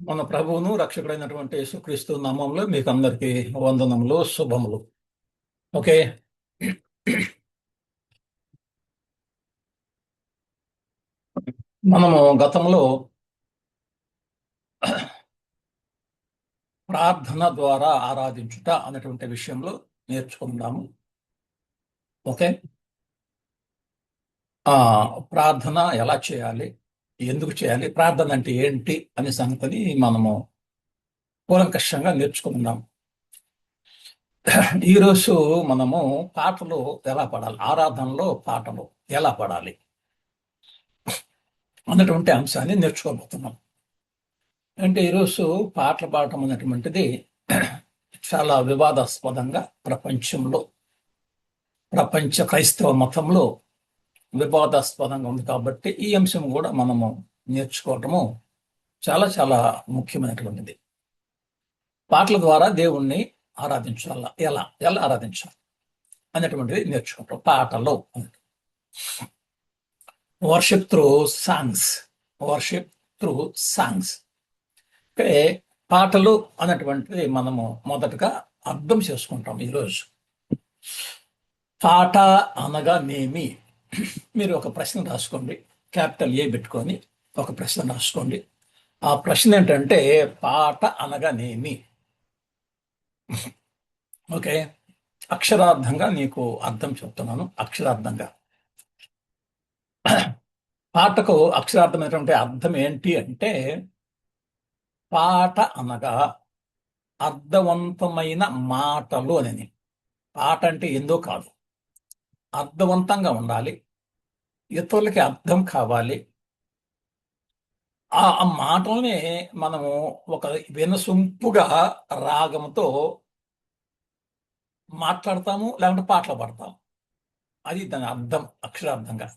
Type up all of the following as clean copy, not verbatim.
మన ప్రభువును రక్షకుడైనటువంటి యేసుక్రీస్తు నామంలో మీకు అందరికీ వందనములు, శుభములు. ఓకే. మనము గతంలో ప్రార్థన ద్వారా ఆరాధించుట అనేటువంటి విషయంలో నేర్చుకుందాము. ఓకే. ఆ ప్రార్థన ఎలా చేయాలి, ఎందుకు చేయాలి, ప్రార్థన అంటే ఏంటి అనే సంగతిని మనము కూలంకషంగా నేర్చుకుందాం. ఈరోజు మనము పాటలు ఎలా పాడాలి, ఆరాధనలో పాటలు ఎలా పాడాలి అన్నటువంటి అంశాన్ని నేర్చుకోబోతున్నాం. అంటే ఈరోజు పాటలు పాడటం అనేటువంటిది చాలా వివాదాస్పదంగా ప్రపంచ క్రైస్తవ మతంలో వివాదాస్పదంగా ఉంది. కాబట్టి ఈ అంశం కూడా మనము నేర్చుకోవటము చాలా చాలా ముఖ్యమైనటువంటిది. పాటల ద్వారా దేవుణ్ణి ఆరాధించాల, ఎలా ఎలా ఆరాధించాలి అనేటువంటిది నేర్చుకుంటాం. పాటలు worship through songs, worship through songs. పాటలు అనేటువంటిది మనము మొదటగా అర్థం చేసుకుంటాం. ఈరోజు పాట అనగా నేమి, మీరు ఒక ప్రశ్న రాసుకోండి, క్యాపిటల్ ఏ పెట్టుకొని ఒక ప్రశ్న రాసుకోండి. ఆ ప్రశ్న ఏంటంటే పాట అనగా నేమి. ఓకే, అక్షరార్థంగా నీకు అర్థం చెప్తున్నాను. అక్షరార్థంగా పాటకు అక్షరార్థమైనటువంటి అర్థం ఏంటి అంటే, పాట అనగా అర్థవంతమైన మాటలు అని. పాట అంటే ఏందో కాదు, అర్థవంతంగా ఉండాలి, ఇతరులకి అర్థం కావాలి. ఆ మాటల్ని మనము ఒక వినసొంపుగా రాగంతో మాట్లాడతాము, లేకుంటే పాటలు పాడతాము. అది దాని అర్థం అక్షరార్థంగా.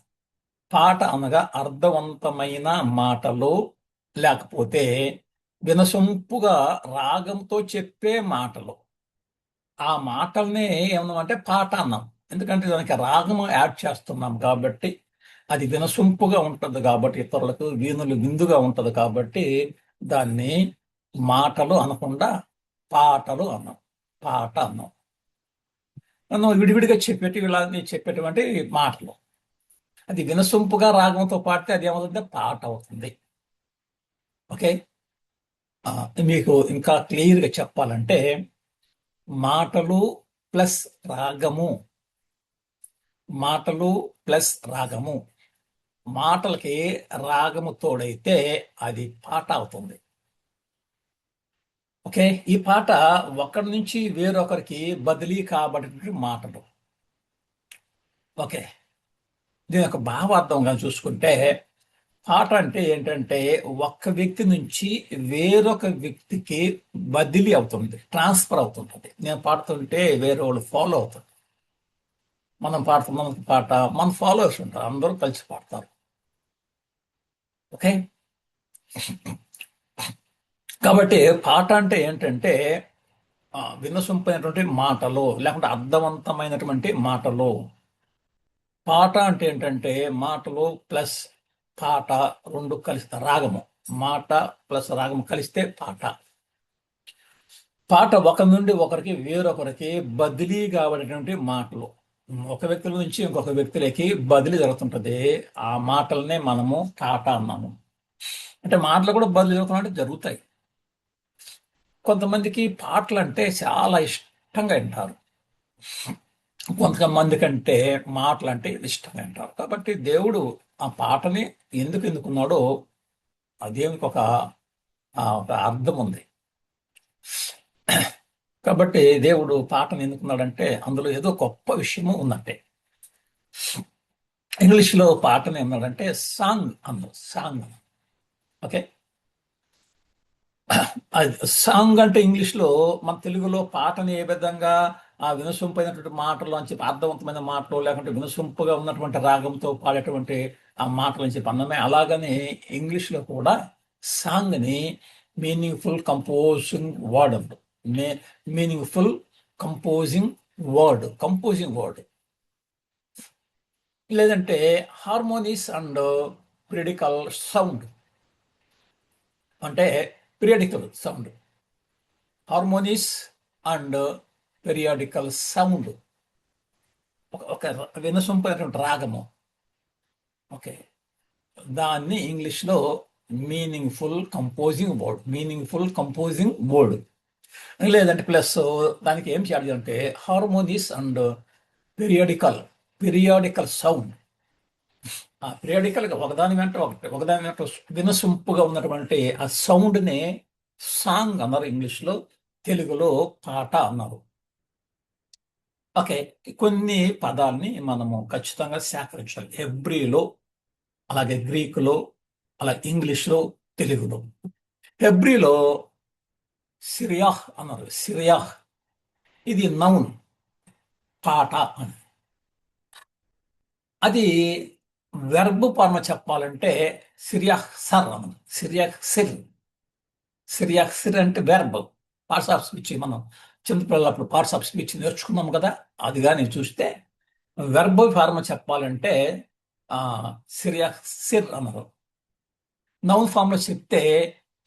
పాట అనగా అర్థవంతమైన మాటలు, లేకపోతే వినసొంపుగా రాగంతో చెప్పే మాటలు. ఆ మాటల్ని ఏమన్నామంటే పాట అన్నాం. ఎందుకంటే దానికి రాగం యాడ్ చేస్తున్నాం కాబట్టి, అది వినసొంపుగా ఉంటుంది కాబట్టి, ఇతరులకు వీణులు విందుగా ఉంటుంది కాబట్టి దాన్ని మాటలు అనకుండా పాటలు అన్నాం, పాట అన్నాం. మనం విడివిడిగా చెప్పేటువంటి మాటలు, అది వినసొంపుగా రాగంతో పాడితే అది ఏమవుతుంది, పాట అవుతుంది. ఓకే. మీకు ఇంకా క్లియర్గా చెప్పాలంటే, మాటలు ప్లస్ రాగము, మాటలు ప్లస్ రాగము, మాటలకి రాగము తోడైతే అది పాట అవుతుంది. ఓకే. ఈ పాట ఒకరి నుంచి వేరొకరికి బదిలీ కాబడినటువంటి మాటలు. ఓకే. దీని యొక్క భావార్థంగా చూసుకుంటే, పాట అంటే ఏంటంటే ఒక్క వ్యక్తి నుంచి వేరొక వ్యక్తికి బదిలీ అవుతుంది, ట్రాన్స్ఫర్ అవుతుంటుంది. నేను పాడుతుంటే వేరే వాళ్ళు ఫాలో అవుతుంది. మనం పాడుతున్నాం పాట, మన ఫాలోవర్స్ ఉంటారు, అందరూ కలిసి పాడతారు. ఓకే. కాబట్టి పాట అంటే ఏంటంటే వినసొంపైనటువంటి మాటలు, లేకుంటే అర్థవంతమైనటువంటి మాటలు. పాట అంటే ఏంటంటే మాటలు ప్లస్ పాట రెండు కలిసి రాగము, మాట ప్లస్ రాగము కలిస్తే పాట. పాట ఒకరి నుండి ఒకరికి వేరొకరికి బదిలీ కాబడినటువంటి మాటలు, ఒక వ్యక్తుల నుంచి ఇంకొక వ్యక్తులకి బదిలీ జరుగుతుంటది. ఆ మాటలనే మనము పాట అన్నాము. అంటే మాటలు కూడా బదిలీ జరుగుతాయి. కొంతమందికి పాటలు అంటే చాలా ఇష్టంగా వింటారు, కొంతమంది కంటే మాటలు అంటే ఇష్టంగా వింటారు. కాబట్టి దేవుడు ఆ పాటని ఎందుకు ఎన్నుకున్నాడో ఆ దేవునికి ఒక అర్థం ఉంది. కాబట్టి దేవుడు పాటను ఎన్నుకున్నాడంటే అందులో ఏదో గొప్ప విషయము ఉన్నట్టే. ఇంగ్లీష్లో పాటను ఏమన్నాడంటే సాంగ్ అన్నారు, సాంగ్. ఓకే. సాంగ్ అంటే ఇంగ్లీష్లో, మన తెలుగులో పాటని ఏ విధంగా ఆ వినసొంపైనటువంటి మాటలు అని చెప్పి, అర్థవంతమైన మాటలు, లేకుంటే వినసొంపుగా ఉన్నటువంటి రాగంతో పాడేటువంటి ఆ మాటలు అని చెప్పి అన్నమే, అలాగనే ఇంగ్లీష్లో కూడా సాంగ్ని మీనింగ్ఫుల్ కంపోజింగ్ వర్డ్ అంటారు. మీనింగ్ఫుల్ కంపోజింగ్ వర్డ్, లేదంటే హార్మోనిస్ అండ్ ప్రిడికల్ సౌండ్. అంటే periodical sound, harmonious and periodical sound, ఒక వినసొంపైనటువంటి రాగము. ఓకే, దాన్ని ఇంగ్లీష్లో మీనింగ్ఫుల్ కంపోజింగ్ వర్డ్. లేదంటే ప్లస్ దానికి ఏం చేయాలి అంటే హార్మోనిస్ అండ్ పీరియాడికల్ సౌండ్. ఆ పీరియాడికల్గా ఒకదాని వెంట వినసొంపుగా ఉన్నటువంటి ఆ సౌండ్ని సాంగ్ అన్నారు ఇంగ్లీష్లో, తెలుగులో పాట అన్నారు. ఓకే, కొన్ని పదాలని మనము ఖచ్చితంగా సేకరించాలి. హెబ్రీలో, అలాగే గ్రీకులో, అలా ఇంగ్లీష్లో, తెలుగులో. హెబ్రీలో సిరియాహ్ అన్నారు. సిరియాహ్ ఇది నౌన్, పాట అని. అది వెర్బ్ ఫార్మ చెప్పాలంటే సిరియాహ్ సర్ అన్నది. సిరియాహ్ సిర్ అంటే వెర్బ్. పార్ట్స్ ఆఫ్ స్పీచ్ మనం చిన్నపిల్లలప్పుడు పార్ట్స్ ఆఫ్ స్పీచ్ నేర్చుకున్నాం కదా, అది కానీ చూస్తే వెర్బ్ ఫార్మ చెప్పాలంటే సిరియాహ్ సిర్ అన్నారు. నౌన్ ఫామ్లో చెప్తే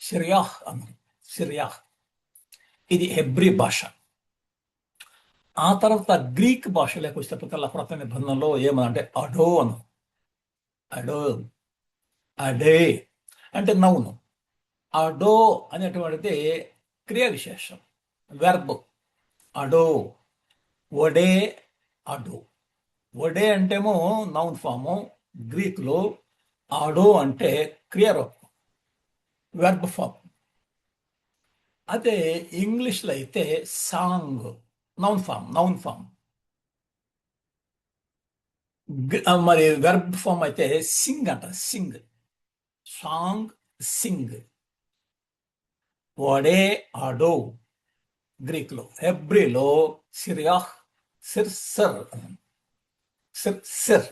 సిరియాహ్ అన్నారు. సిరియాహ్ ఇది హెబ్రీ భాష. ఆ తర్వాత గ్రీక్ భాషలోకి వచ్చేటప్పటికల్లా కొత్త నిబంధనలో ఏమనంటే అడో అను. అడో, అడే అంటే నౌను. అడో అనేటువంటిది క్రియా విశేషం, వెర్బ్. అడో, ఒడే, అడో. ఒడే అంటేమో నౌన్ ఫాము గ్రీకులో, ఆడో అంటే క్రియారూపం, వెర్బ్ ఫామ్. అదే ఇంగ్లీష్లో అయితే సాంగ్, నౌన్ ఫామ్. మరి వెర్బ్ ఫామ్ అయితే సింగ్ అంట. సింగ్, సాంగ్, సింగ్. ఒడే, అడో గ్రీకులో. హెబ్రీలో సిరియాహ్ సిర్సర్, సిర్.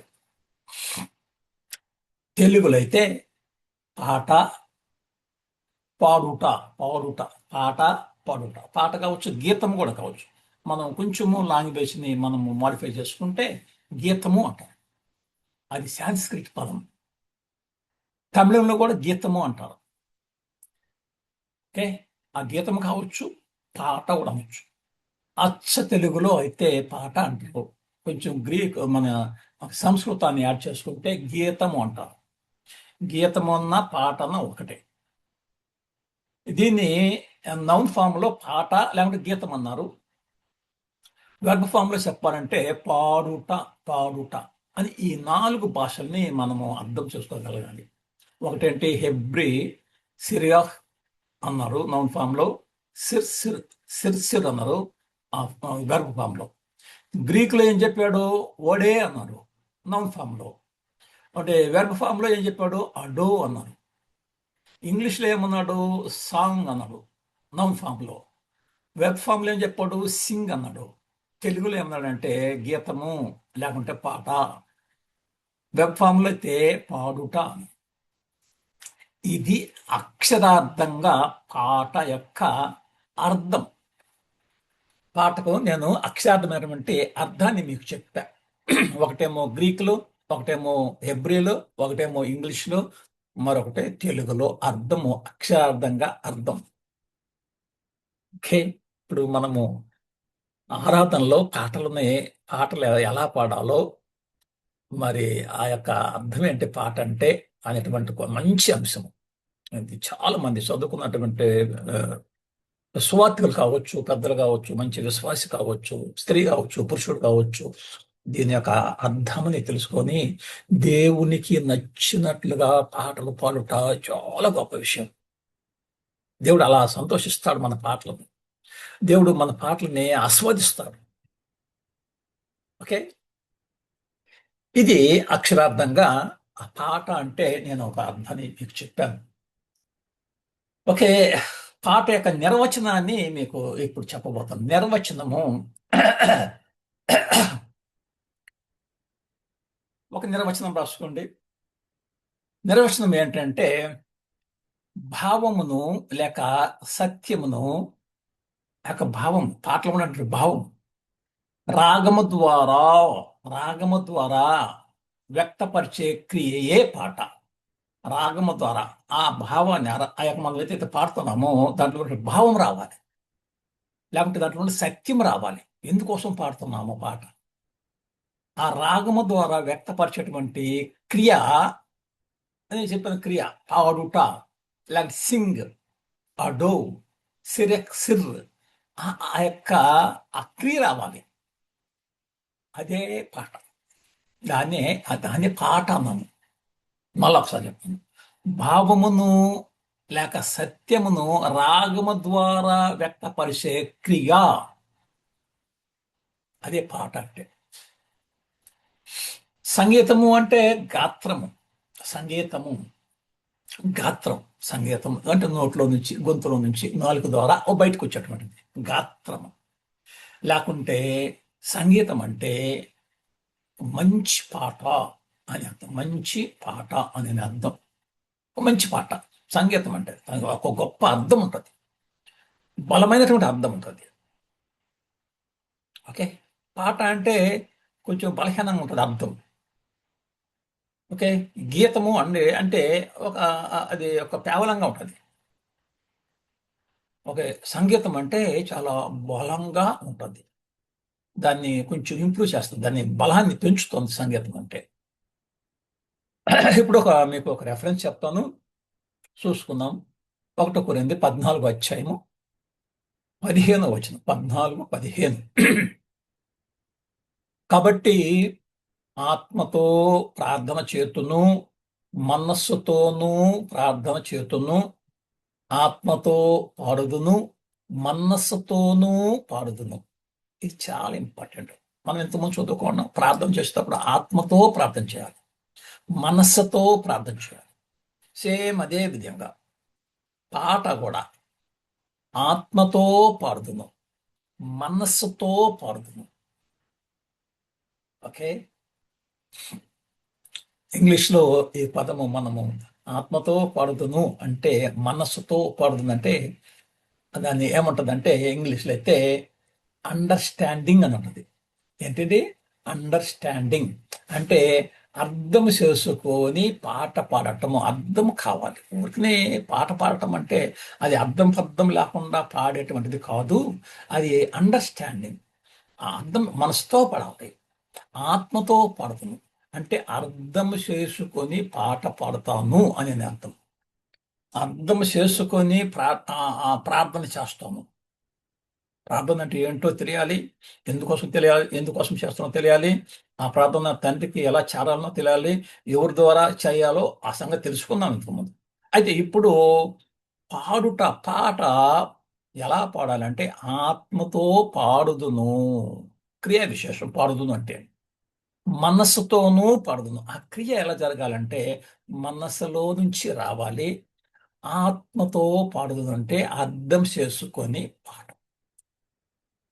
తెలుగులో అయితే పాట, పాడుట, పాట, పాడుట. పాట కావచ్చు, గీతం కూడా కావచ్చు. మనం కొంచెము లాంగ్వేజ్ని మనము మాడిఫై చేసుకుంటే గీతము అంటాం. అది సాంస్క్రిట్ పదం. తమిళంలో కూడా గీతము అంటారు. ఓకే, ఆ గీతం కావచ్చు, పాట కూడా అనొచ్చు. అచ్చ తెలుగులో అయితే పాట అంటారు. కొంచెం గ్రీక్ మన సంస్కృతాన్ని యాడ్ చేసుకుంటే గీతము అంటారు. గీతము అన్న పాట అన్న ఒకటే. దీన్ని నౌన్ ఫామ్లో పాట లేకుంటే గీతం అన్నారు. వెర్బ్ ఫామ్లో చెప్పాలంటే పాడుట అని. ఈ 4 భాషల్ని మనము అర్థం చేసుకోగలగాలి. ఒకటేంటి హెబ్రీ సిరియాహ్ అన్నారు నౌన్ ఫామ్లో, సిర్ అన్నారు వెర్బ్ ఫామ్లో. గ్రీకులో ఏం చెప్పాడు? ఓడే అన్నారు నౌన్ ఫామ్లో. అంటే వెర్బ్ ఫామ్లో ఏం చెప్పాడు? అడో అన్నారు. ఇంగ్లీష్లో ఏమన్నాడు? సాంగ్ అన్నాడు నౌన్ ఫామ్లో. వెబ్ ఫామ్లో ఏం చెప్పాడు? సింగ్ అన్నాడు. తెలుగులో ఏమన్నాడంటే గీతము లేకుంటే పాట. వెబ్ ఫామ్లో అయితే పాడుట. ఇది అక్షరార్థంగా పాట యొక్క అర్థం. పాటకు నేను అక్షరార్థమైనటువంటి అర్థాన్ని మీకు చెప్తా. ఒకటేమో గ్రీకులో, ఒకటేమో హెబ్రీలో, ఒకటేమో ఇంగ్లీష్లో, మరొకటి తెలుగులో. అర్థము అక్షరార్థంగా అర్థం. ఓకే, ఇప్పుడు మనము ఆరాధనలో పాటలున్నాయి. పాటలు ఎలా పాడాలో, మరి ఆ యొక్క అర్థం ఏంటి పాట అంటే అనేటువంటి ఒక మంచి అంశం. ఇది చాలా మంది చదువుకున్నటువంటి సువార్థికులు కావచ్చు, పెద్దలు కావచ్చు, మంచి విశ్వాసి కావచ్చు, స్త్రీ కావచ్చు, పురుషుడు కావచ్చు, దీని యొక్క అర్థమని తెలుసుకొని దేవునికి నచ్చినట్లుగా పాటలు పాడుట చాలా గొప్ప విషయం. దేవుడు అలా సంతోషిస్తాడు మన పాటలను. దేవుడు మన పాటలని ఆస్వాదిస్తాడు. ఓకే, ఇది అక్షరార్థంగా ఆ పాట అంటే నేను ఒక అర్థాన్ని మీకు చెప్పాను. ఓకే, పాట యొక్క నిర్వచనాన్ని మీకు ఇప్పుడు చెప్పబోతాను. నిర్వచనము ఒక నిర్వచనం రాసుకోండి. నిర్వచనం ఏంటంటే భావమును లేక సత్యమును, యొక్క భావం, పాటలో ఉన్నటువంటి భావం రాగము ద్వారా వ్యక్తపరిచే క్రియయే పాట. రాగము ద్వారా ఆ భావాన్ని ఆ యొక్క మనం ఏదైతే పాడుతున్నామో దాంట్లో నుండి భావం రావాలి, లేకుంటే దాంట్లో నుండి సత్యం రావాలి. ఎందుకోసం పాడుతున్నామో పాట, ఆ రాగము ద్వారా వ్యక్తపరిచేటువంటి క్రియ, అని చెప్పిన క్రియ, పాడుట, లేకపోతే సింగ్, అడో, సిరెక్ సిర్, ఆ యొక్క ఆ క్రియ రావాలి. అదే పాట. దాన్నే దాన్ని పాట అన్నాము. మళ్ళీ ఒకసారి చెప్తాను. భావమును లేక సత్యమును రాగము ద్వారా వ్యక్తపరిచే క్రియ, అదే పాట అంటే. సంగీతము అంటే గాత్రము. సంగీతము గాత్రం. సంగీతం అంటే నోట్లో నుంచి, గొంతులో నుంచి, నాలుక ద్వారా బయటకు వచ్చేటువంటిది గాత్రము. లేకుంటే సంగీతం అంటే మంచి పాట అని అర్థం. మంచి పాట అని అర్థం. మంచి పాట. సంగీతం అంటే దానికి ఒక గొప్ప అర్థం ఉంటుంది, బలమైనటువంటి అర్థం ఉంటుంది. ఓకే. పాట అంటే కొంచెం బలహీనంగా ఉంటుంది అర్థం. ఓకే. గీతము అంటే ఒక అది ఒక పేవలంగా ఉంటుంది. ఓకే. సంగీతం అంటే చాలా బలంగా ఉంటుంది. దాన్ని కొంచెం ఇంప్రూవ్ చేస్తుంది. దాన్ని బలాన్ని పెంచుతుంది సంగీతం అంటే. ఇప్పుడు మీకు ఒక రెఫరెన్స్ చెప్తాను, చూసుకుందాం. 1 కొరింథీ 14 అధ్యాయము 15 వచనం. 14, 15. కాబట్టి ఆత్మతో ప్రార్థన చేతును, మనస్సుతోనూ ప్రార్థన చేతును, ఆత్మతో పాడుదును, మనస్సుతోనూ పాడుదును. ఇది చాలా ఇంపార్టెంట్. మనం ఇంతకుముందు చదువుకున్నాం, ప్రార్థన చేసేటప్పుడు ఆత్మతో ప్రార్థన చేయాలి, మనస్సుతో ప్రార్థన చేయాలి. సేమ్ అదే విధంగా పాట కూడా ఆత్మతో పాడుదును, మనస్సుతో పాడుదును. ఓకే. ఇంగ్లీష్లో ఈ పదము మనము ఆత్మతో పాడుదును అంటే, మనస్సుతో పాడుదును అంటే, దాన్ని ఏమంటుందంటే ఇంగ్లీష్లో అయితే అండర్స్టాండింగ్ అని ఉంటుంది. ఏంటిది? అండర్స్టాండింగ్ అంటే అర్థం చేసుకొని పాట పాడటము. అర్థం కావాలి. ఊరికనే పాట పాడటం అంటే అది అర్థం లేకుండా పాడేటువంటిది కాదు. అది అండర్స్టాండింగ్. ఆ అర్థం మనసుతో పాడాలి, ఆత్మతో పాడుతాను. అంటే అర్థం చేసుకొని పాట పాడతాను అని అర్థం. అర్థం చేసుకొని ప్రార్థన చేస్తాను. ప్రార్థన అంటే ఏంటో తెలియాలి, ఎందుకోసం తెలియాలి, ఎందుకోసం చేస్తానో తెలియాలి, ఆ ప్రార్థన తండ్రికి ఎలా చేరాలనో తెలియాలి, ఎవరి ద్వారా చేయాలో ఆ సంగతి తెలుసుకుందాం ఇంతకుముందు. అయితే ఇప్పుడు పాట ఎలా పాడాలంటే ఆత్మతో పాడుదును. క్రియా విశేషం పాడుదును అంటే. మనస్సుతోనూ పాడుదును. ఆ క్రియ ఎలా జరగాలంటే మనస్సులో నుంచి రావాలి. ఆత్మతో పాడుదును అంటే అర్థం చేసుకొని పాట.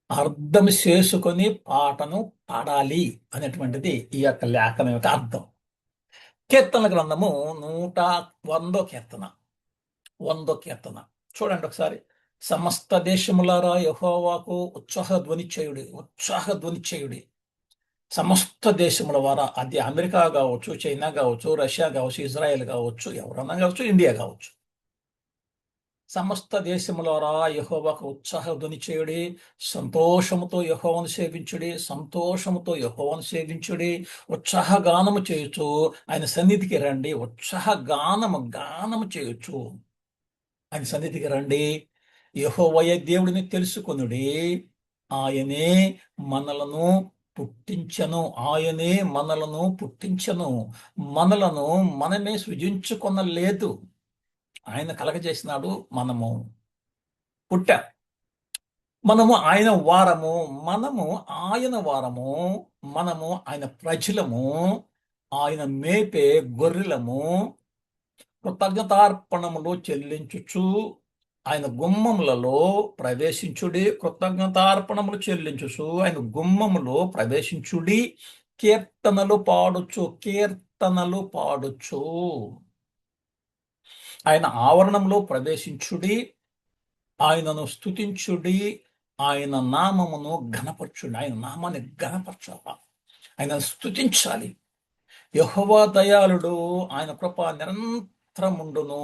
అర్థం చేసుకొని పాటను పాడాలి అనేటువంటిది ఈ యొక్క లేఖనం యొక్క అర్థం. కీర్తన గ్రంథము 100 కీర్తన. 100 కీర్తన చూడండి ఒకసారి. సమస్త దేశములారా యెహోవాకు ఉత్సాహ ధ్వని చేయుడి, ఉత్సాహ ధ్వని చేయుడి. సమస్త దేశముల వారా, అది అమెరికా కావచ్చు, చైనా కావచ్చు, రష్యా కావచ్చు, ఇజ్రాయెల్ కావచ్చు, ఎవరన్నా కావచ్చు, ఇండియా కావచ్చు. సమస్త దేశములారా యెహోవాకు ఉత్సాహ ధ్వని చేయుడి, సంతోషముతో యెహోవాను సేవించుడి, సంతోషముతో యెహోవాను సేవించుడి, ఉత్సాహ గానము చేయొచ్చు, ఆయన సన్నిధికి రండి. ఉత్సాహ గానము చేయొచ్చు, ఆయన సన్నిధికి రండి. యెహోవాయే దేవుడిని తెలుసుకొనుడి, ఆయనే మనలను పుట్టించను, ఆయనే మనలను పుట్టించను. మనలను మనమే సృజించుకొనలేదు, ఆయన కలగజేసినాడు. మనము పుట్టాం. మనము ఆయన వారము, మనము ఆయన వారము, మనము ఆయన ప్రజలము, ఆయన మేపే గొర్రెలము. కృతజ్ఞతార్పణములు చెల్లించుచు ఆయన గుమ్మములలో ప్రవేశించుడి. కృతజ్ఞతార్పణములు చెల్లించుచు ఆయన గుమ్మములో ప్రవేశించుడి. కీర్తనలు పాడుచు ఆయన ఆవరణంలో ప్రవేశించుడి. ఆయనను స్తుతించుడి, ఆయన నామమును ఘనపరచుడి. ఆయన నామాన్ని ఘనపరచాలి, ఆయన స్తుతించాలి. యెహోవా దయాళుడు, ఆయన కృప నిరంతరముండును.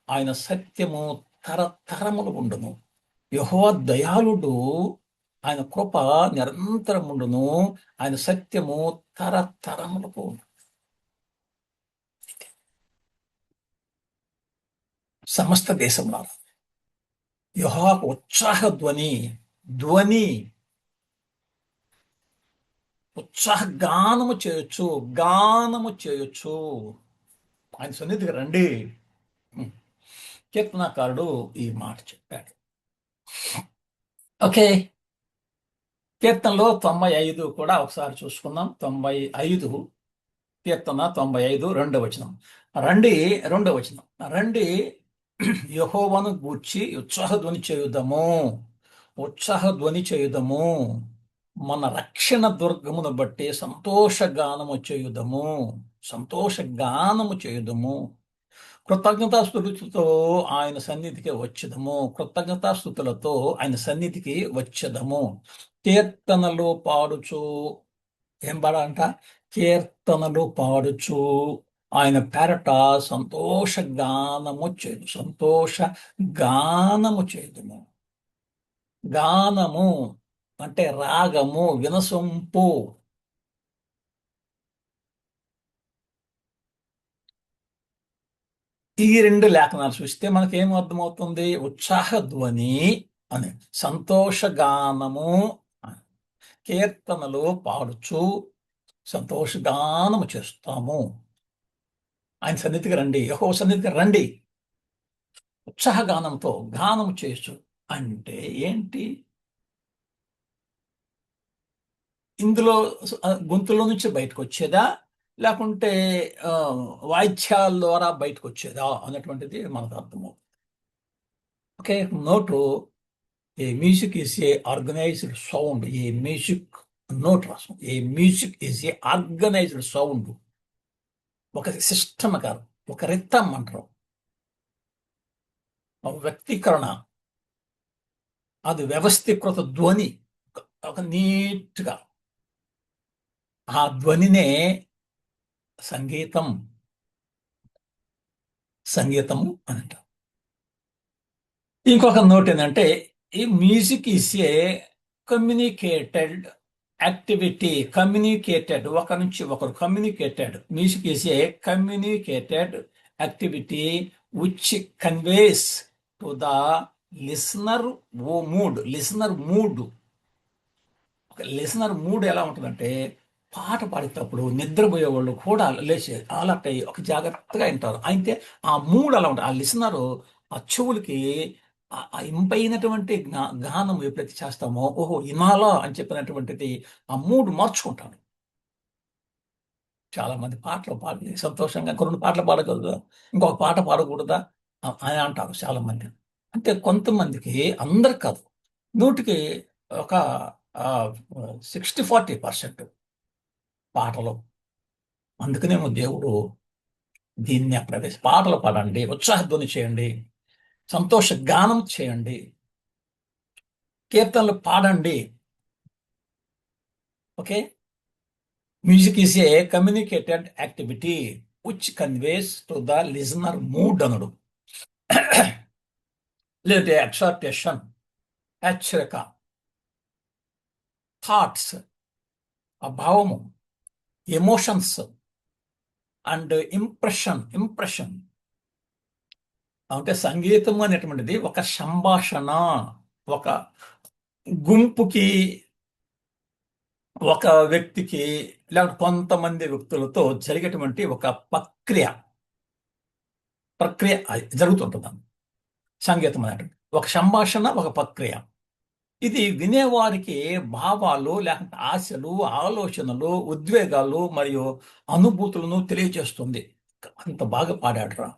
ఆయన సత్యము తరతరములు ఉండును. యెహోవా దయాళుడు, ఆయన కృప నిరంతరముండును. ఆయన సత్యము తరతరములకు ఉండును. సమస్త దేశంలో యెహోవాకు ఉత్సాహ ధ్వని ఉత్సాహ గానము చేయొచ్చు. ఆయన సన్నిధికి రండి. కీర్తనాకారుడు ఈ మాట చెప్పాడు. ఓకే, కీర్తనలో 95 కూడా ఒకసారి చూసుకుందాం. 95 కీర్తన 95 2వ వచనం. రండి, 2వ వచనం. రండి, యెహోవాను గూర్చి ఉత్సాహ ధ్వని చేయుదము. మన రక్షణ దుర్గమును బట్టి సంతోష గానము చేయుదము. కృతజ్ఞతాస్తుతులతో ఆయన సన్నిధికి వచ్చదము. కీర్తనలు పాడుచు ఏం పాడాలంట? కీర్తనలు పాడుచు ఆయన పేరట సంతోష గానము చేయుదుము. గానము అంటే రాగము, వినసొంపు. ఈ 2 లేఖనాలు చూస్తే మనకేం అర్థమవుతుంది? ఉత్సాహ ధ్వని అని, సంతోషగానము అని. కీర్తనలు పాడుచు సంతోషగానము చేస్తాము. ఆయన సన్నిధికి రండి, యెహోవా సన్నిధికి రండి, ఉత్సాహగానంతో గానము చేయొచ్చు. అంటే ఏంటి? ఇందులో గొంతులో నుంచి బయటకు వచ్చేదా, లేకుంటే వాయిద్యాల ద్వారా బయటకు వచ్చేదా అన్నటువంటిది మనకు అర్థమవుతుంది. Okay, note, a music is a organised sound. A music note రాసం. A music is a organised sound. ఒక సిస్టమ్ కాదు, ఒక రిథమ్ అంటారు, ఒక వ్యక్తీకరణ, అది వ్యవస్థీకృత ధ్వని, ఒక నీట్గా. ఆ ధ్వనినే సంగీతము అని అంటారు. ఇంకొక నోట్ ఏంటంటే, ఈ music is A communicated activity. ఒక నుంచి ఒకరు communicated. Music is A communicated activity which conveys to the listener mood. ఒక లిసనర్ మూడ్ ఎలా ఉంటుందంటే, పాట పాడేటప్పుడు నిద్రపోయే వాళ్ళు కూడా లేచి అలర్ట్ అయ్యి ఒక జాగ్రత్తగా వింటారు. అయితే ఆ మూడ్ అలా ఉంటుంది. ఆ లిసనరు ఆ చెవులకి ఆ ఇంపైనటువంటి గానం ఎప్పుడైతే చేస్తామో, ఓహో ఇనాలా అని చెప్పినటువంటిది ఆ మూడ్ మార్చుకుంటాడు. చాలా మంది పాటలు పాడి సంతోషంగా ఇంకో 2 పాటలు పాడగలదా, ఇంకొక పాట పాడకూడదా అని అంటారు చాలా మంది. అంటే కొంతమందికి, అందరికి కాదు, నూటికి ఒక 60-40% పాటలు. అందుకనేమో దేవుడు దీన్ని పాటలు పాడండి, ఉత్సాహధ్వని చేయండి, సంతోష గానం చేయండి, కీర్తనలు పాడండి. Okay, music is A communicated activity which conveys to the listener mood అనడు. లేదంటే ఎక్సార్టేషన్, హెచ్చరిక, థాట్స్, ఆ భావము, ఎమోషన్స్ అండ్ ఇంప్రెషన్. అంటే సంగీతం అనేటువంటిది ఒక సంభాషణ, ఒక గుంపుకి, ఒక వ్యక్తికి, లేకపోతే కొంతమంది వ్యక్తులతో జరిగేటువంటి ఒక ప్రక్రియ జరుగుతుంటుంది. సంగీతం అనేటువంటి ఒక సంభాషణ, ఒక ప్రక్రియ. ఇది వినేవారికి భావాలు, లేకపోతే ఆశలు, ఆలోచనలు, ఉద్వేగాలు మరియు అనుభూతులను తెలియజేస్తుంది. అంత బాగా పాడాడురా.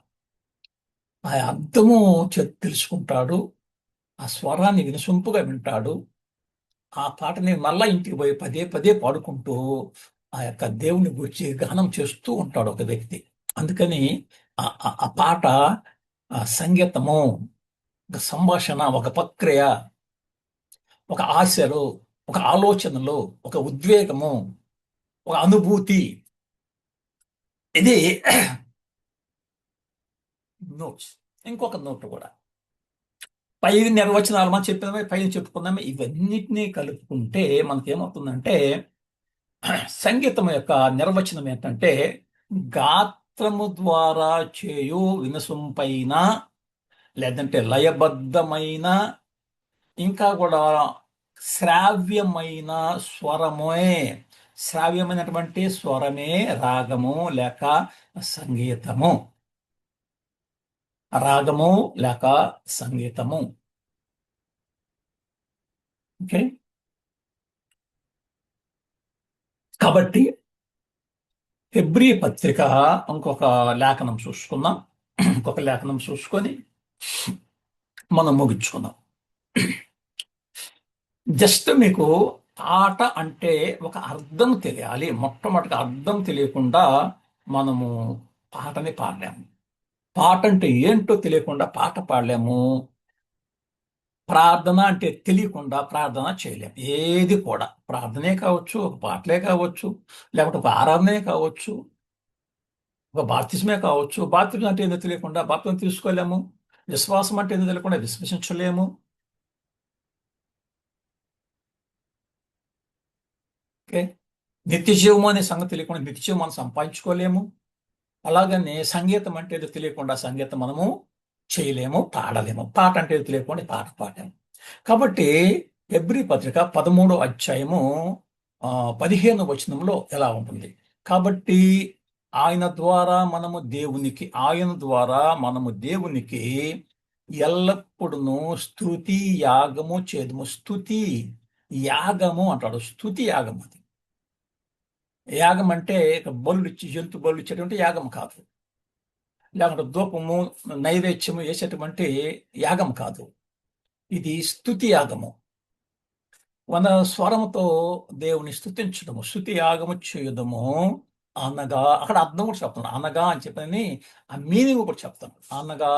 ఆ అర్థము తెలుసుకుంటాడు, ఆ స్వరాన్ని వినసొంపుగా వింటాడు. ఆ పాటని మళ్ళా ఇంటికి పోయి పదే పదే పాడుకుంటూ ఆ యొక్క దేవుని గురించి గానం చేస్తూ ఉంటాడు ఒక వ్యక్తి. అందుకని ఆ పాట, ఆ సంగీతము, ఒక సంభాషణ, ఒక ప్రక్రియ, ఒక ఆశలు, ఒక ఆలోచనలు, ఒక ఉద్వేగము, ఒక అనుభూతి. ఇది నోట్స్. ఇంకొక నోట్ కూడా పై నిర్వచనాలు మనం చెప్పినవి పైన చెప్పుకున్నాము, ఇవన్నిటినీ కలుపుకుంటే మనకేమవుతుందంటే సంగీతం యొక్క నిర్వచనం ఏంటంటే గాత్రము ద్వారా చేయు వినసొంపైన, లేదంటే లయబద్ధమైన, ఇంకా కూడా శ్రావ్యమైన స్వరమే, శ్రావ్యమైనటువంటి స్వరమే రాగము లేక సంగీతము. రాగము లేక సంగీతము. ఓకే, కాబట్టి హెబ్రీ పత్రిక ఇంకొక లేఖనం చూసుకుందాం. ఇంకొక లేఖనం చూసుకొని మనం ముగించుకుందాం. జస్ట్ మీకు పాట అంటే ఒక అర్థం తెలియాలి. మొట్టమొదటి అర్థం తెలియకుండా మనము పాటని పాడలేము. పాట అంటే ఏంటో తెలియకుండా పాట పాడలేము. ప్రార్థన అంటే తెలియకుండా ప్రార్థన చేయలేము. ఏది కూడా ప్రార్థనే కావచ్చు, ఒక పాటలే కావచ్చు, లేకపోతే ఒక ఆరాధనే కావచ్చు, ఒక బాప్తిస్మే కావచ్చు. బాప్తిజం అంటే ఏందో తెలియకుండా బాప్తిజం తీసుకోలేము. విశ్వాసం అంటే ఏందో తెలియకుండా విశ్వసించలేము. ఓకే, నిత్య జీవము అనే సంగతి తెలియకుండా నిత్య జీవం మనం సంపాదించుకోలేము. అలాగనే సంగీతం అంటే ఏదో తెలియకుండా సంగీతం మనము చేయలేము, పాడలేము. పాట అంటే ఏదో తెలియకుండా పాట పాడలేము. కాబట్టి హెబ్రీ పత్రిక 13వ అధ్యాయము 15వ వచనంలో ఎలా ఉంటుంది? కాబట్టి ఆయన ద్వారా మనము దేవునికి ఎల్లప్పుడూ స్తుతి యాగము చేదుము. స్తుతి యాగము అంటాడు. స్తుతి యాగం అది. యాగం అంటే ఇక బలులు ఇచ్చి జంతు బలులు ఇచ్చేటువంటి యాగం కాదు, లేకుంటే ధూపము నైవేద్యము వేసేటువంటి యాగం కాదు. ఇది స్తుతి యాగము. మన స్వరముతో దేవుని స్తుతించడము, స్తుతి యాగము చేయడము అనగా, అక్కడ అర్థం కూడా చెప్తాను. అనగా అని చెప్పని ఆ మీనింగ్ కూడా చెప్తాను. అనగా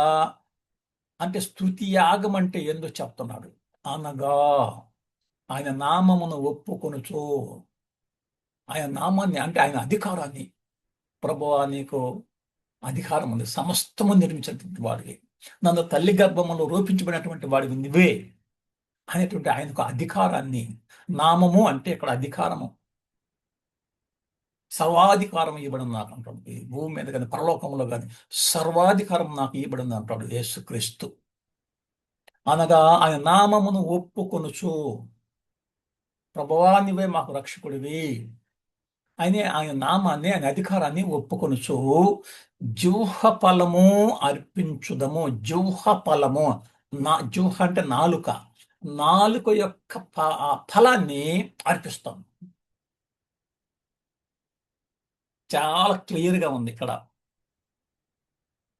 అంటే స్తుతి యాగం అంటే ఎందుకు చెప్తున్నాడు? అనగా ఆయన నామమును ఒప్పుకొనుచు, ఆయన నామాన్ని అంటే ఆయన అధికారాన్ని, ప్రభువా నీకు అధికారం ఉంది, సమస్తము నిర్మించినటువంటి వాడివి, నన్ను తల్లి గర్భములో రూపించబడినటువంటి వాడివి నువ్వే అనేటువంటి ఆయనకు అధికారాన్ని, నామము అంటే ఇక్కడ అధికారము, సర్వాధికారం ఇవ్వబడింది నాకు అంటాడు. ఈ భూమి మీద కానీ పరలోకంలో కానీ సర్వాధికారం నాకు ఇవ్వబడింది అంటాడు యేసుక్రీస్తు. అనగా ఆయన నామమును ఒప్పుకొనుచు, ప్రభువా నీవే మాకు రక్షకుడివి ఆయన నామాన్ని, ఆయన అధికారాన్ని ఒప్పుకొనుచు జూహ ఫలము అర్పించుదము. జూహ ఫలము, జూహ అంటే నాలుక, నాలుక యొక్క ఫలాన్ని అర్పిస్తాం. చాలా క్లియర్గా ఉంది ఇక్కడ.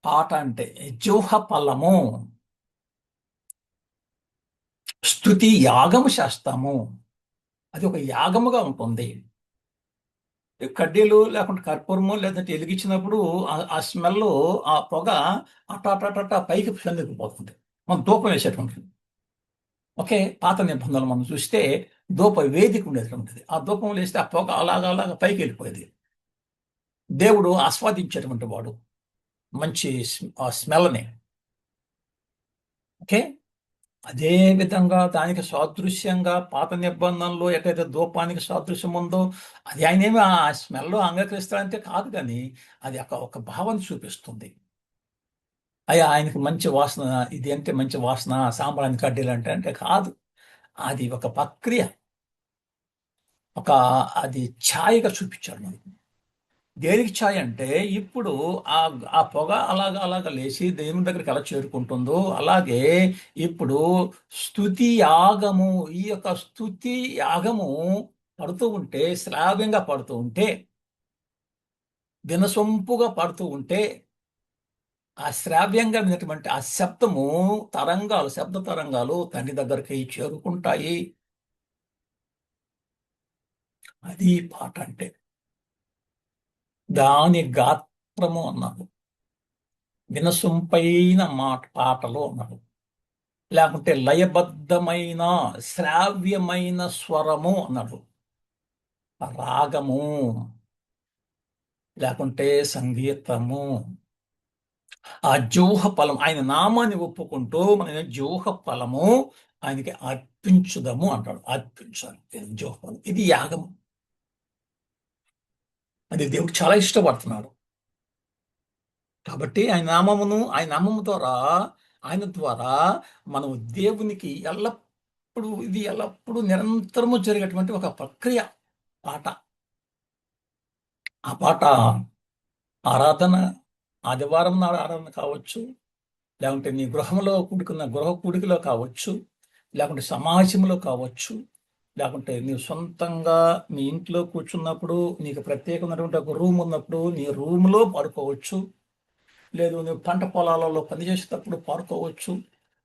పాట అంటే జూహ ఫలము, స్తుతి యాగము చేస్తాము. అది ఒక యాగముగా ఉంటుంది. కడ్డీలు లేకుంటే కర్పూరము లేదంటే వెలిగించినప్పుడు ఆ స్మెల్, ఆ పొగ అటాటట పైకి చెందుకుపోతుంది. మనం ధూపం వేసేటువంటిది. ఓకే, పాత నిబంధనలు మనం చూస్తే ధూప వేదిక ఉండేటువంటిది. ఆ ధూపం వేస్తే ఆ పొగ అలాగా అలాగా పైకి వెళ్ళిపోయేది. దేవుడు ఆస్వాదించేటువంటి వాడు మంచి ఆ స్మెల్ని. ఓకే, అదే విధంగా దానికి సాదృశ్యంగా పాత నిబంధనలో ఎక్కడైతే ధూపానికి సాదృశ్యం ఉందో అది ఆయనేమి ఆ స్మెల్ అంగీకరిస్తాడంటే కాదు, కానీ అది ఒక భావన చూపిస్తుంది. అయ్యా ఆయనకి మంచి వాసన, ఇది అంటే మంచి వాసన, సాంబ్రాణి కడ్డీలు అంటే కాదు. అది ఒక ప్రక్రియ, ఒక అది ఛాయగా చూపించాడు మనకి. దేనికి ఛాయ్ అంటే ఇప్పుడు ఆ ఆ పొగ అలాగా అలాగా లేచి దేవుని దగ్గరికి ఎలా చేరుకుంటుందో అలాగే ఇప్పుడు స్తుతి యాగము, ఈ యొక్క స్తుతి యాగము పడుతూ ఉంటే, శ్రావ్యంగా పడుతూ ఉంటే, వినసొంపుగా పడుతూ ఉంటే, ఆ శ్రావ్యంగా వినటువంటి ఆ శబ్దము తరంగాలు, శబ్ద తరంగాలు తండ్రి దగ్గరికి చేరుకుంటాయి. అది పాట అంటే. దాని గాత్రము అన్నాడు, వినసొంపైన పాటలు అన్నాడు, లేకుంటే లయబద్ధమైన శ్రావ్యమైన స్వరము అన్నాడు, రాగము లేకుంటే సంగీతము. ఆ జోహ ఫలం ఆయన నామాన్ని ఒప్పుకుంటూ మన జోహ ఫలము ఆయనకి అర్పించుదాము అంటాడు. అర్పించాలి ఇది జోహ ఫలం, ఇది యాగం. అది దేవుడు చాలా ఇష్టపడుతున్నాడు. కాబట్టి ఆయన నామము ద్వారా, ఆయన ద్వారా మనం దేవునికి ఎల్లప్పుడూ నిరంతరము జరిగేటువంటి ఒక ప్రక్రియ పాట. ఆ పాట ఆరాధన, ఆదివారం నాడు ఆరాధన కావచ్చు, లేకుంటే నీ గృహంలో కూడుకున్న గృహ కూడికలో కావచ్చు, లేకుంటే సమాజంలో కావచ్చు, లేకుంటే నీవు సొంతంగా మీ ఇంట్లో కూర్చున్నప్పుడు నీకు ప్రత్యేకమైనటువంటి ఒక రూమ్ ఉన్నప్పుడు నీ రూమ్లో పడుకోవచ్చు. లేదు నువ్వు పంట పొలాలలో పనిచేసేటప్పుడు పాడుకోవచ్చు.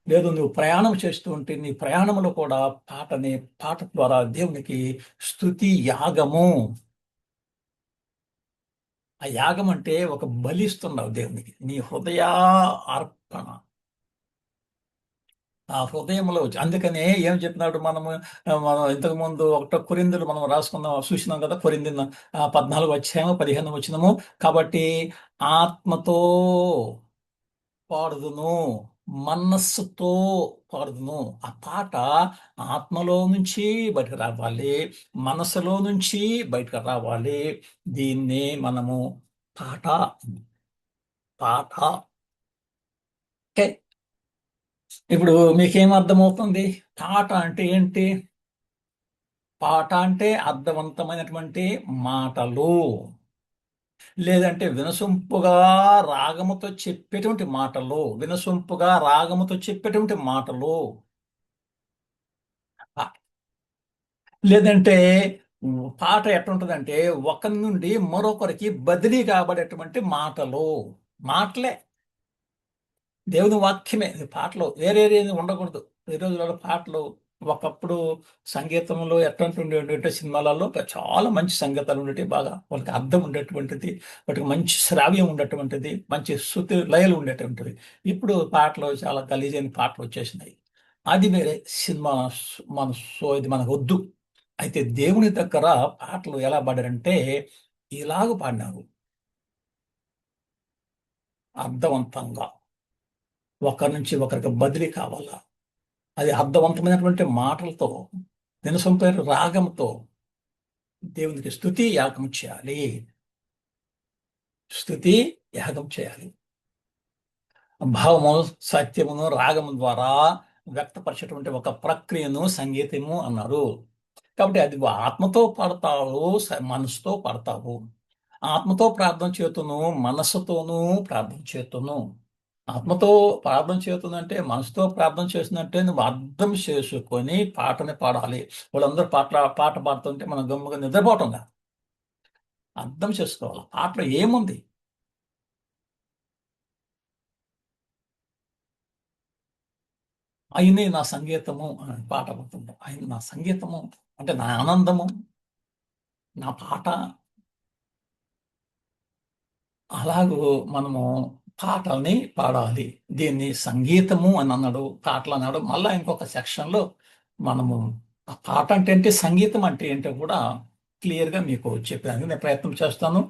లేదు నువ్వు ప్రయాణం చేస్తూ ఉంటే నీ ప్రయాణంలో కూడా పాట ద్వారా దేవునికి స్తుతి యాగము. ఆ యాగం అంటే ఒక బలిస్తున్నావు దేవునికి, నీ హృదయ అర్పణ. ఆ హృదయంలో అందుకనే ఏం చెప్పినాడు మనం ఇంతకు ముందు ఒకటో కొరింథీలు మనం రాసుకున్నాం, చూసినాం కదా, కొరింథీ 14 అధ్యాయము 15 వచనము. కాబట్టి ఆత్మతో పాడుదును, మనస్సుతో పాడుదును. ఆ పాట ఆత్మలో నుంచి బయటకు రావాలి, మనసులో నుంచి బయటకు రావాలి. దీన్నే మనము పాట పాట ఓకే. ఇప్పుడు మీకేం అర్థమవుతుంది? పాట అంటే ఏంటి? పాట అంటే అర్థవంతమైనటువంటి మాటలు, లేదంటే వినసొంపుగా రాగముతో చెప్పేటువంటి మాటలు. ఆ, లేదంటే పాట ఎట్లుంటదంటే ఒకరి నుండి మరొకరికి బదిలీ కాబడేటువంటి మాటలు. మాటలే, దేవుని వాక్యమే. ఇది పాటలు వేరేది ఉండకూడదు. ఈ రోజులలో పాటలు, ఒకప్పుడు సంగీతంలో ఎట్లాంటి ఉండేటంటే సినిమాలలో చాలా మంచి సంగీతాలు ఉండేవి, బాగా వాళ్ళకి అర్థం ఉండేటువంటిది, వాటికి మంచి శ్రావ్యం ఉండేటువంటిది, మంచి శృతి లయలు ఉండేటువంటిది. ఇప్పుడు పాటలు చాలా గలీజైన పాటలు వచ్చేసినాయి. అది వేరే సినిమా. ఇది మనకు వద్దు. అయితే దేవుని దగ్గర పాటలు ఎలా పాడారంటే ఇలాగ పాడినారు, అర్థవంతంగా. ఒకరి నుంచి ఒకరికి బదిలీ కావాలా, అది అర్థవంతమైనటువంటి మాటలతో, వినసొంపైన రాగంతో దేవునికి స్తుతి యాగం చేయాలి. స్తుతి యాగం చేయాలి. భావము, సత్యమును, రాగము ద్వారా వ్యక్తపరిచేటువంటి ఒక ప్రక్రియను సంగీతము అన్నారు. కాబట్టి అది ఆత్మతో పాడతావు, మనసుతో పాడతావు. ఆత్మతో ప్రార్థన చేతును, మనస్సుతోనూ ప్రార్థన చేతును. ఆత్మతో ప్రార్థన చేస్తుందంటే, మనసుతో ప్రార్థన చేస్తుందంటే నువ్వు అర్థం చేసుకొని పాటని పాడాలి. వాళ్ళందరూ పాట పాడుతుంటే మనం గమ్ముగా నిద్రపోవటం కాదు, అర్థం చేసుకోవాలి పాటలో ఏముంది. ఆయనే నా సంగీతము అని పాట పాడుతుంటాం. ఆయన నా సంగీతము అంటే నా ఆనందము, నా పాట. అలాగూ మనము పాటల్ని పాడాలి. దీన్ని సంగీతము అని అన్నాడు, పాటలు అన్నాడు. మళ్ళా ఇంకొక సెక్షన్లో మనము ఆ పాట అంటే ఏంటి, సంగీతం అంటే ఏంటో కూడా క్లియర్గా మీకు చెప్పడానికి నేను ప్రయత్నం చేస్తాను.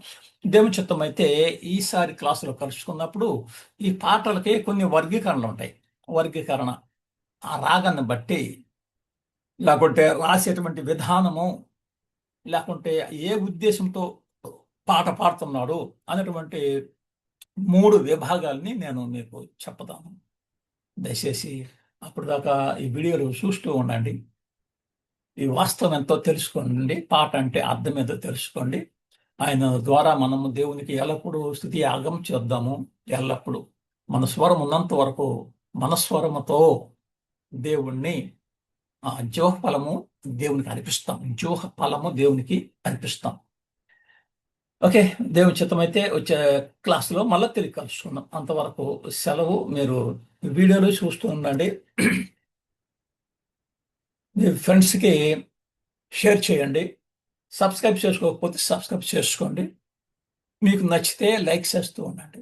దేవుని చిత్తం అయితే ఈసారి క్లాసులో కలుసుకున్నప్పుడు ఈ పాటలకి కొన్ని వర్గీకరణలు ఉంటాయి. వర్గీకరణ ఆ రాగాన్ని బట్టి, లేకుంటే రాసేటువంటి విధానము, లేకుంటే ఏ ఉద్దేశంతో పాట పాడుతున్నాడు అనేటువంటి 3 విభాగాల్ని నేను మీకు చెప్తాను. దయచేసి అప్పటిదాకా ఈ వీడియోలు చూస్తూ ఉండండి. ఈ వాస్తవం ఎంతో తెలుసుకోండి. పాట అంటే అర్థం ఏంటో తెలుసుకోండి. ఆయన ద్వారా మనము దేవునికి ఎల్లప్పుడూ స్తుతి యాగం చేద్దాము. ఎల్లప్పుడూ మన స్వరం ఉన్నంత వరకు మన స్వరముతో దేవుణ్ణి జోహ ఫలము దేవునికి అర్పిస్తాం. జోహ ఫలము దేవునికి అర్పిస్తాం. ఓకే. దేవుని చిత్తమైతే వచ్చే క్లాస్‌లో మళ్ళా తిరిగి కలుసుకుందాం. అంతవరకు సెలవు. మీరు వీడియోలు చూస్తూ ఉండండి. మీ ఫ్రెండ్స్‌కి షేర్ చేయండి. సబ్స్క్రైబ్ చేసుకోకపోతే సబ్స్క్రైబ్ చేసుకోండి. మీకు నచ్చితే లైక్ చేస్తూ ఉండండి.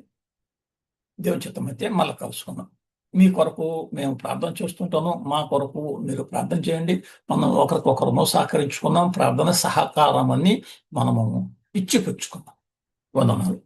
దేవుని చిత్తమైతే మళ్ళా కలుసుకుందాం. మీ కొరకు మేము ప్రార్థన చేస్తుంటాము. మా కొరకు మీరు ప్రార్థన చేయండి. మనం ఒకరికొకరము సహకరించుకుందాం. ప్రార్థన సహకారం అని మనము ఇచ్చిపుచ్చుకుందాం. వందనాలు.